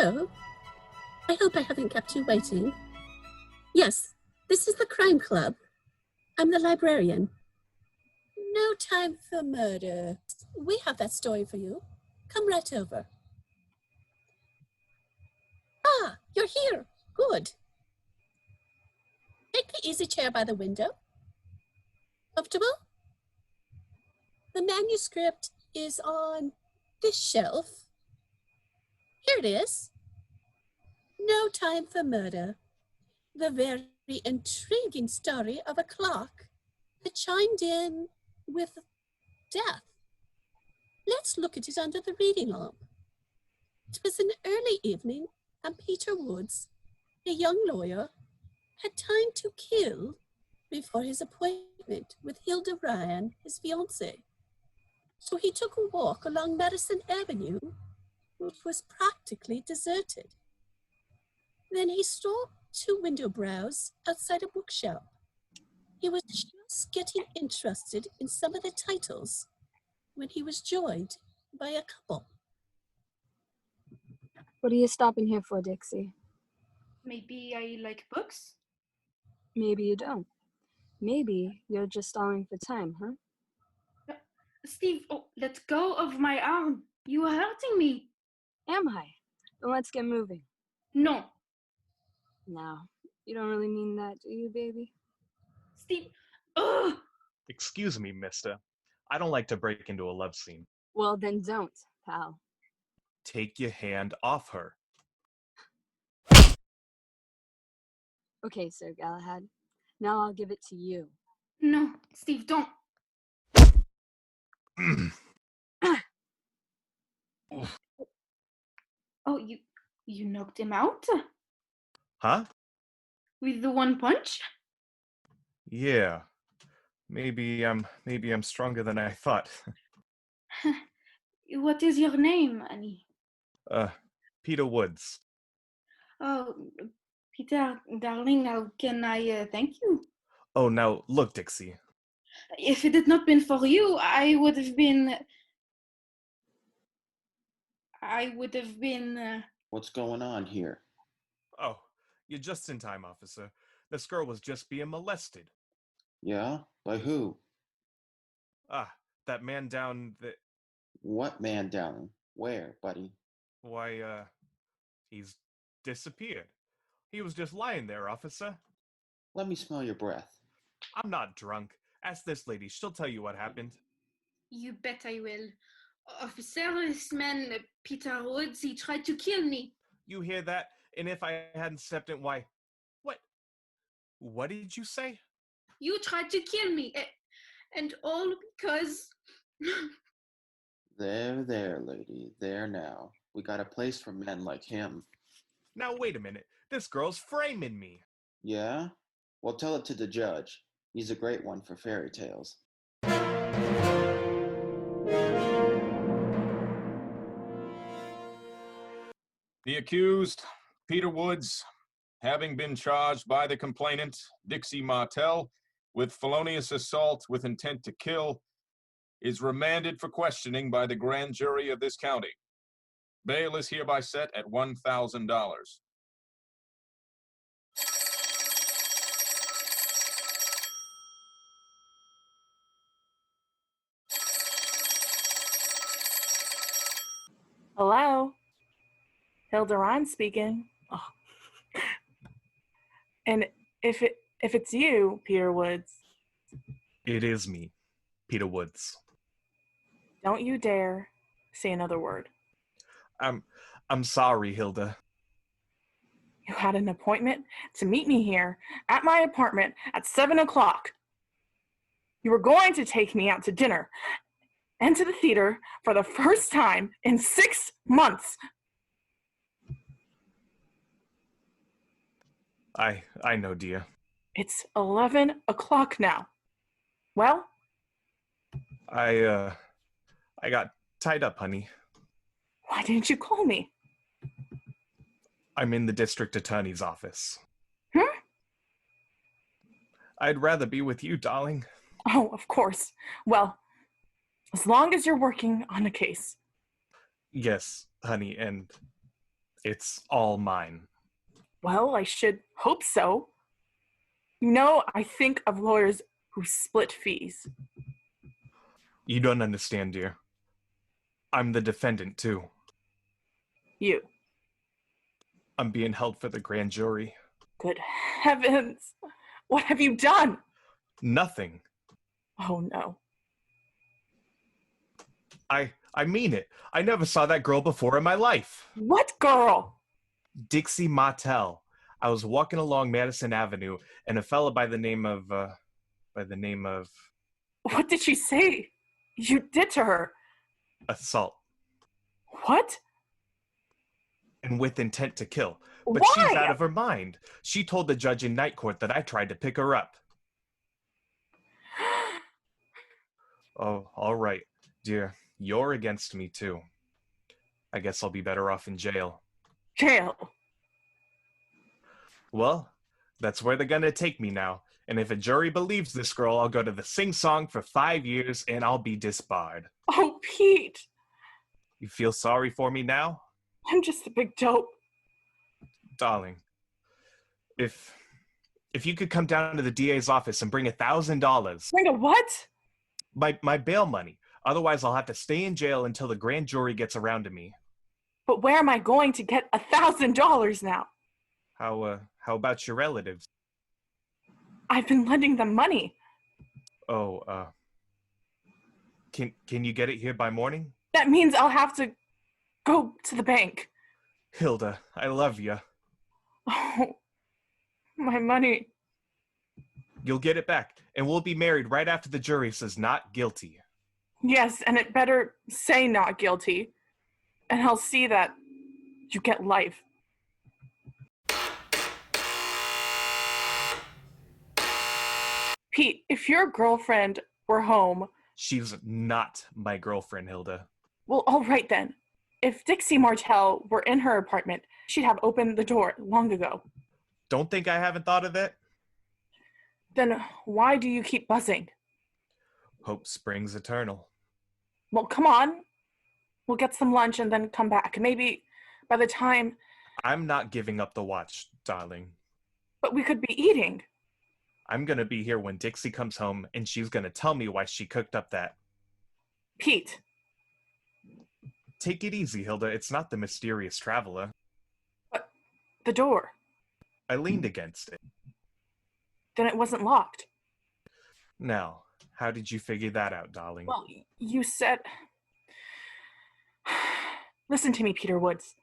Hello. I hope I haven't kept you waiting. Yes, this is the crime club. I'm the librarian. No time for murder. We have that story for you. Come right over. Ah, you're here. Good. Take the easy chair by the window. Comfortable? The manuscript is on this shelf. Here it is. No Time for Murder. The very intriguing story of a clock that chimed in with death. Let's look at it under the reading lamp. It was an early evening, and Peter Woods, a young lawyer, had time to kill before his appointment with Hilda Ryan, his fiancée. So he took a walk along Madison Avenue, which was practically deserted. Then he stopped to window browse outside a bookshop. He was just getting interested in some of the titles when he was joined by a couple. What are you stopping here for, Dixie? Maybe I like books? Maybe you don't. Maybe you're just stalling for time, huh? Steve, let go of my arm. You are hurting me. Am I? Then let's get moving. No. No, you don't really mean that, do you, baby? Steve, ugh! Excuse me, mister. I don't like to break into a love scene. Well, then don't, pal. Take your hand off her. Okay, Sir Galahad. Now I'll give it to you. No, Steve, don't. Oh, you knocked him out? Huh? With the one punch? Yeah. Maybe I'm stronger than I thought. What is your name, Annie? Peter Woods. Oh, Peter, darling, how can I thank you? Oh, now look, Dixie. If it had not been for you, I would have been... What's going on here? Oh, you're just in time, officer. This girl was just being molested. Yeah? By who? Ah, that man down the... What man down? Where, buddy? Why, he's disappeared. He was just lying there, officer. Let me smell your breath. I'm not drunk. Ask this lady. She'll tell you what happened. You bet I will. Officer, this man, Peter Woods, he tried to kill me. You hear that? And if I hadn't stepped in, why... What did you say? You tried to kill me. And all because... There, lady. There now. We got a place for men like him. Now, wait a minute. This girl's framing me. Yeah? Well, tell it to the judge. He's a great one for fairy tales. The accused, Peter Woods, having been charged by the complainant, Dixie Martell, with felonious assault with intent to kill, is remanded for questioning by the grand jury of this county. Bail is hereby set at $1,000. Hello? Hilda Ryan speaking. Oh. And if it's you, Peter Woods. It is me, Peter Woods. Don't you dare say another word. I'm sorry, Hilda. You had an appointment to meet me here at my apartment at 7 o'clock. You were going to take me out to dinner and to the theater for the first time in 6 months. I know, dear. It's 11 o'clock now. Well? I got tied up, honey. Why didn't you call me? I'm in the district attorney's office. Hmm? I'd rather be with you, darling. Oh, of course. Well, as long as you're working on a case. Yes, honey, and It's all mine. Well, I should hope so. You know, I think of lawyers who split fees. You don't understand, dear. I'm the defendant, too. You. I'm being held for the grand jury. Good heavens. What have you done? Nothing. Oh, no. I mean it. I never saw that girl before in my life. What girl? Dixie Martell. I was walking along Madison Avenue, and a fella by the name of What did she say you did to her? assault, What? and with intent to kill. But Why? she's out of her mind. She told the judge in night court that I tried to pick her up. Oh, all right, dear. You're against me, too. I guess I'll be better off in jail. Jail. Well, that's where they're gonna take me now. And if a jury believes this girl, I'll go to the sing-song for 5 years and I'll be disbarred. Oh, Pete. You feel sorry for me now? I'm just a big dope. Darling, if you could come down to the DA's office and bring $1,000, Bring a what? my bail money. Otherwise, I'll have to stay in jail until the grand jury gets around to me. But where am I going to get $1,000 now? How about your relatives? I've been lending them money. Oh, can you get it here by morning? That means I'll have to go to the bank. Hilda, I love you. Oh, my money. You'll get it back, and we'll be married right after the jury says not guilty. Yes, and it better say not guilty. And I'll see that you get life. Pete, if your girlfriend were home, She's not my girlfriend, Hilda. well, all right then. If Dixie Martell were in her apartment, she'd have opened the door long ago. Don't think I haven't thought of it. Then why do you keep buzzing? Hope springs eternal. Well, come on. We'll get some lunch and then come back. Maybe by the time, I'm not giving up the watch, darling. but we could be eating. I'm gonna be here when Dixie comes home, and she's gonna tell me why she cooked up that. Pete, Take it easy, Hilda. It's not the mysterious traveler. the door. I leaned against it. Then it wasn't locked. Now, how did you figure that out, darling? Well, you said... Listen to me, Peter Woods.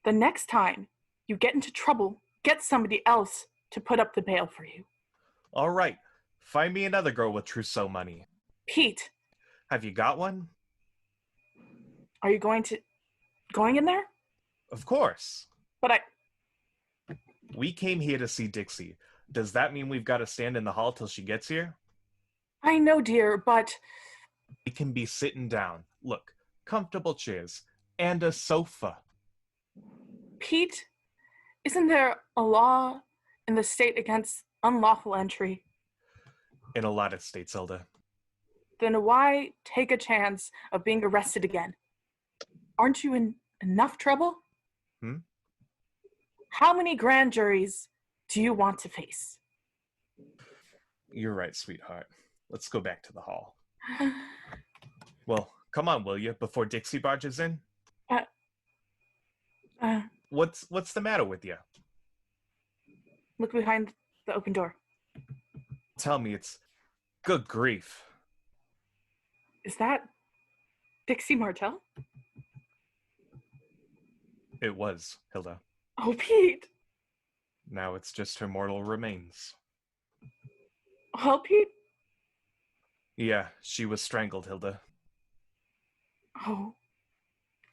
The next time you get into trouble, get somebody else to put up the bail for you. All right. Find me another girl with trousseau money. Pete, Have you got one? are you going in there? Of course. But We came here to see Dixie. Does that mean we've got to stand in the hall till she gets here? I know, dear, but We can be sitting down. Look, comfortable chairs and a sofa. Pete, isn't there a law in the state against unlawful entry? In a lot of states, Hilda. Then why take a chance of being arrested again? Aren't you in enough trouble? Hmm? How many grand juries do you want to face? You're right, sweetheart. Let's go back to the hall. Well, come on, will you, before Dixie barges in? Uh, What's the matter with you? look behind the open door. Tell me it's... Good grief. Is that Dixie Martell? It was, Hilda. Oh, Pete. Now it's just her mortal remains. Oh, Pete. Yeah, she was strangled, Hilda. Oh,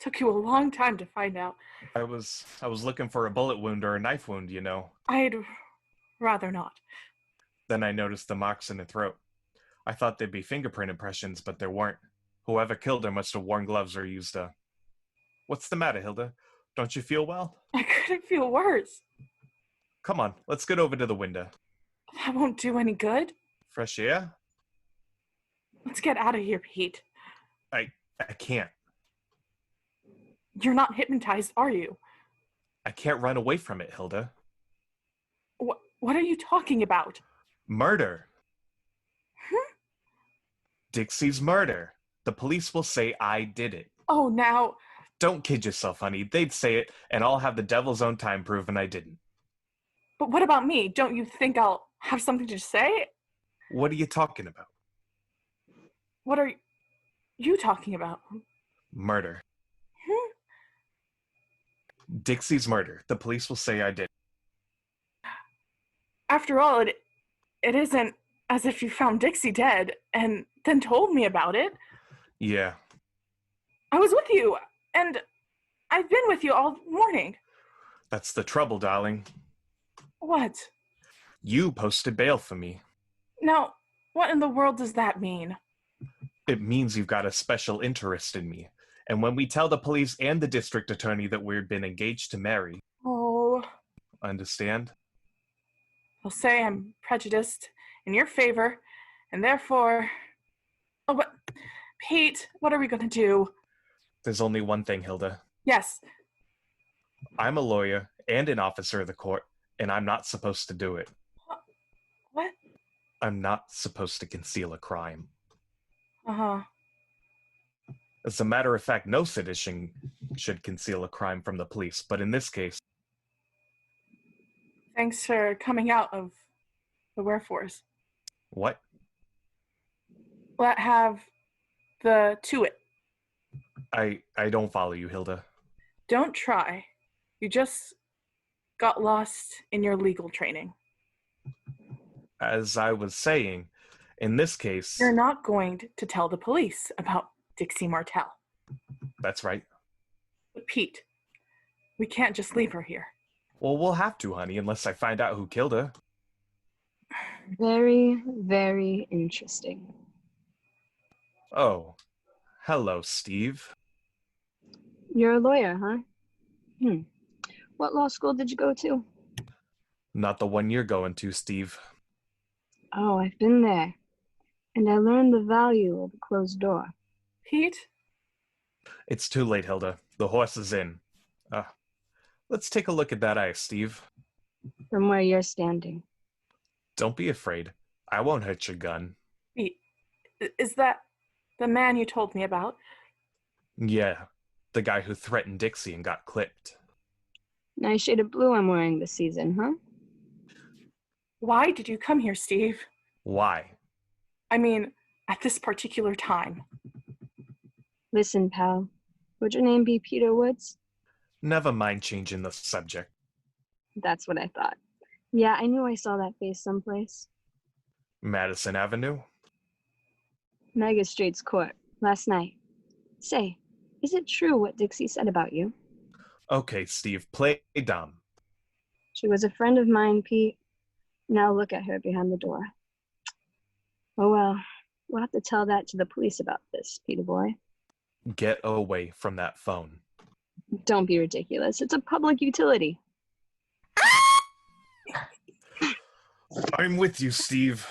took you a long time to find out. I was looking for a bullet wound or a knife wound, you know. I'd rather not. Then I noticed the marks in her throat. I thought they'd be fingerprint impressions, but there weren't. Whoever killed her must have worn gloves or used a... What's the matter, Hilda? Don't you feel well? I couldn't feel worse. Come on, let's get over to the window. That won't do any good. Fresh air? Let's get out of here, Pete. I can't. You're not hypnotized, are you? I can't run away from it, Hilda. What are you talking about? Murder. Hmm? Dixie's murder. The police will say I did it. Oh, now... Don't kid yourself, honey. They'd say it, and I'll have the devil's own time proving I didn't. But what about me? Don't you think I'll have something to say? What are you talking about? What are you talking about? Murder. Hmm? Dixie's murder. The police will say I did. After all, it isn't as if you found Dixie dead and then told me about it. Yeah. I was with you, and I've been with you all morning. That's the trouble, darling. What? You posted bail for me. Now, what in the world does that mean? It means you've got a special interest in me. And when we tell the police and the district attorney that we've been engaged to marry... Oh... Understand? They'll say I'm prejudiced in your favor, and therefore... Oh, but... Pete, what are we going to do? There's only one thing, Hilda. Yes. I'm a lawyer and an officer of the court, and I'm not supposed to do it. What? I'm not supposed to conceal a crime. Uh-huh. As a matter of fact, no citizen should conceal a crime from the police, but in this case... Thanks for coming out of the wherefores. What? Let have the to it. I don't follow you, Hilda. Don't try. You just got lost in your legal training. As I was saying, in this case... You're not going to tell the police about Dixie Martell. That's right. But Pete, we can't just leave her here. Well, we'll have to, honey, unless I find out who killed her. Very, very interesting. Oh. Hello, Steve. You're a lawyer, huh? What law school did you go to? Not the one you're going to, Steve. Oh, I've been there. And I learned the value of a closed door. Pete? It's too late, Hilda. The horse is in. Let's take a look at that ice, Steve. From where you're standing. Don't be afraid. I won't hurt your gun. Pete, is that the man you told me about? Yeah, the guy who threatened Dixie and got clipped. Nice shade of blue I'm wearing this season, huh? Why did you come here, Steve? Why? I mean, at this particular time. Listen, pal. Would your name be Peter Woods? Never mind changing the subject. That's what I thought. Yeah, I knew I saw that face someplace. Madison Avenue? Magistrate's Court, last night. Say, is it true what Dixie said about you? Okay, Steve, play dumb. She was a friend of mine, Pete. Now look at her behind the door. Oh well, we'll have to tell that to the police about this, Peter boy. Get away from that phone. Don't be ridiculous. It's a public utility. I'm with you, Steve.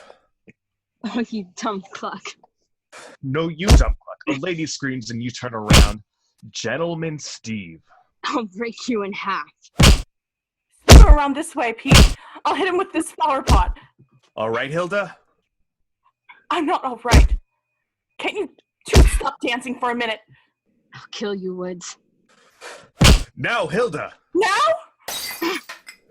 Oh, you dumb clock. No, you dumb fuck. A lady screams and you turn around. Gentleman Steve. I'll break you in half. Spin her around this way, Pete. I'll hit him with this flower pot. All right, Hilda? I'm not all right. Can't you two stop dancing for a minute? I'll kill you, Woods. Now, Hilda! Now?